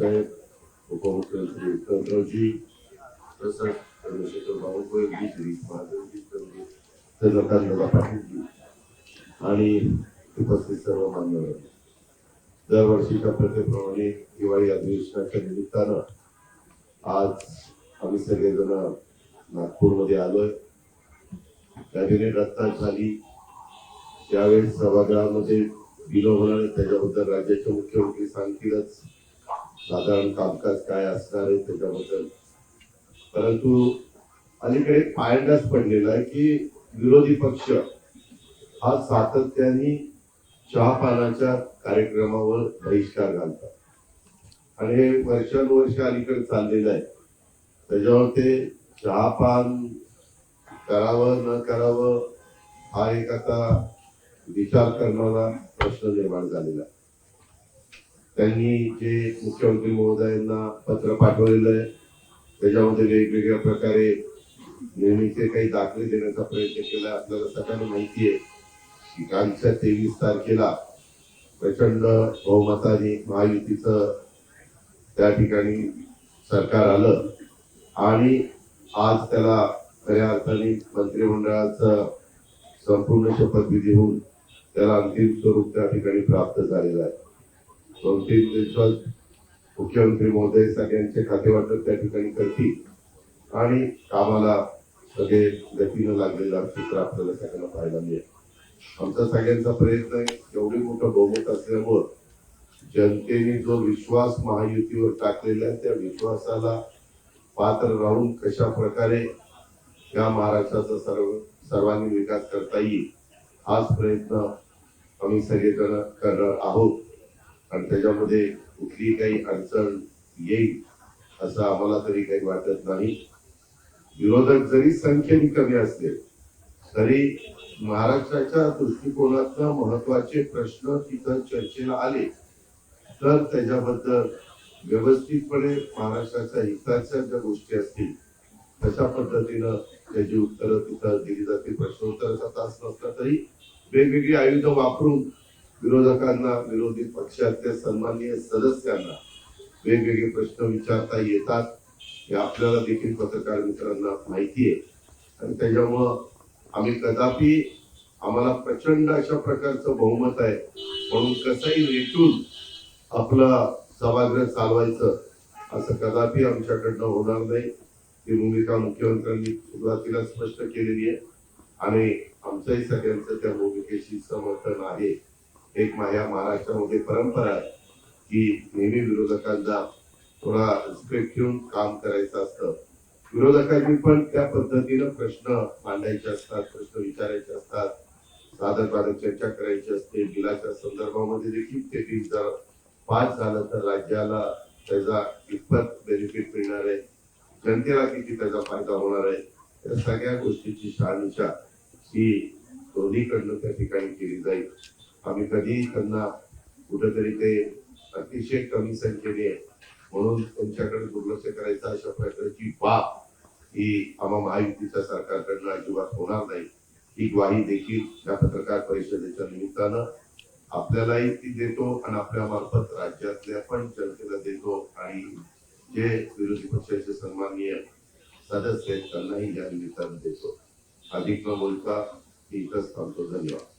साहेब, उपमुख्यमंत्री विठ्ठलरावजी, तसंच चंद्रशेखर बावनकुळेजी, गिरीश महाजनजी, चंद्रकांत पाटीलजी आणि उपस्थित सर्व मान्यवर. दरवर्षीच्या प्रथेप्रमाणे दिवाळी अधिवेशनाच्या निमित्तानं आज आम्ही सगळेजण नागपूरमध्ये आलोय. कॅबिनेट रचना झाली त्यावेळेस सभागृहामध्ये विनोद होणार, त्याच्याबद्दल राज्याचे मुख्यमंत्री सांगतीलच साधारण कामकाज काय असणार आहे त्याच्याबद्दल. परंतु अलीकडे पायंडाच पडलेला आहे की विरोधी पक्ष हा सातत्याने चहापानाच्या कार्यक्रमावर बहिष्कार घालतात आणि हे वर्षानुवर्ष अलीकडे चाललेलं आहे. त्याच्यावर ते चहापान करावं न करावं हा एक आता विचार करणारा प्रश्न निर्माण झालेला. त्यांनी जे मुख्यमंत्री महोदयांना पत्र पाठवलेलं आहे त्याच्यामध्ये वेगवेगळ्या प्रकारे नेहमीचे काही दाखले देण्याचा प्रयत्न केला. आपल्याला सगळ्यांना माहिती आहे की कालच्या 23 तारखेला प्रचंड बहुमताने महायुतीचं त्या ठिकाणी सरकार आलं आणि आज त्याला खऱ्या अर्थाने मंत्रिमंडळाचं संपूर्ण शपथविधी होऊन त्याला अंतिम स्वरूप त्या ठिकाणी प्राप्त झालेलं आहे. 2-3 दिवसात मुख्यमंत्री महोदय सगळ्यांचे खातेवाटप त्या ठिकाणी करतील आणि कामाला सगळे गतीनं लागलेला चित्र आपल्याला सगळ्यांना पाहायला मिळेल. आमचा सगळ्यांचा प्रयत्न आहे एवढी मोठं बहुमत असल्यामुळं जनतेने जो विश्वास महायुतीवर टाकलेला आहे त्या विश्वासाला पात्र राहून कशा प्रकारे या महाराष्ट्राचा सर्वांनी विकास करता येईल हाच प्रयत्न आम्ही सगळेजण करणार आहोत. आणि त्याच्यामध्ये कुठलीही काही अडचण येईल असं आम्हाला तरी काही वाटत नाही. विरोधक जरी संख्येने कमी असले तरी महाराष्ट्राच्या दृष्टिकोनातून महत्वाचे प्रश्न तिथं चर्चेला आले तर त्याच्याबद्दल व्यवस्थितपणे महाराष्ट्राच्या हिताच्या ज्या गोष्टी असतील तशा पद्धतीनं त्याची उत्तरं तिथं दिली जातील. प्रश्नोत्तराचा तास नसला तरी वेगवेगळी आयुधं वापरून विरोधकांना, विरोधी पक्षाच्या सन्माननीय सदस्यांना वेगवेगळे प्रश्न विचारता येतात हे आपल्याला देखील पत्रकार मित्रांना माहिती आहे. आणि त्याच्यामुळं आम्ही कदापि आम्हाला प्रचंड अशा प्रकारचं बहुमत आहे म्हणून कसंही रेटून आपलं सभागृह चालवायचं असं कदापि आमच्याकडनं होणार नाही. ही भूमिका मुख्यमंत्र्यांनी सुरुवातीला स्पष्ट केलेली आहे आणि आमचंही सगळ्यांचं त्या भूमिकेशी समर्थन आहे. एक या महाराष्ट्रामध्ये परंपरा आहे की नेहमी विरोधकांना थोडा रिस्पेक्ट ठेवून काम करायचं असतं. विरोधकांनी पण त्या पद्धतीनं प्रश्न मांडायचे असतात, प्रश्न विचारायचे असतात, साधक चर्चा करायची असते. बिलाच्या संदर्भामध्ये देखील ते बिल जर पास झालं तर राज्याला त्याचा कितपत बेनिफिट मिळणार आहे, जनतेला किती त्याचा फायदा होणार आहे, या सगळ्या गोष्टीची शहानिशा ही दोन्हीकडनं त्या ठिकाणी केली जाईल. आम्ही कधीही त्यांना कुठेतरी ते अतिशय कमी संख्येने म्हणून त्यांच्याकडे दुर्लक्ष करायचं अशा प्रकारची बाब ही आम्हा महायुतीच्या सरकारकडनं अजिबात होणार नाही. ही ग्वाही देखील या पत्रकार परिषदेच्या निमित्तानं आपल्यालाही ती देतो आणि आपल्या मार्फत राज्यातल्या पण जनतेला देतो आणि जे विरोधी पक्षाचे सन्माननीय सदस्य आहेत त्यांनाही या निमित्तानं देतो. अधिक न बोलता इथंच थांबतो. धन्यवाद.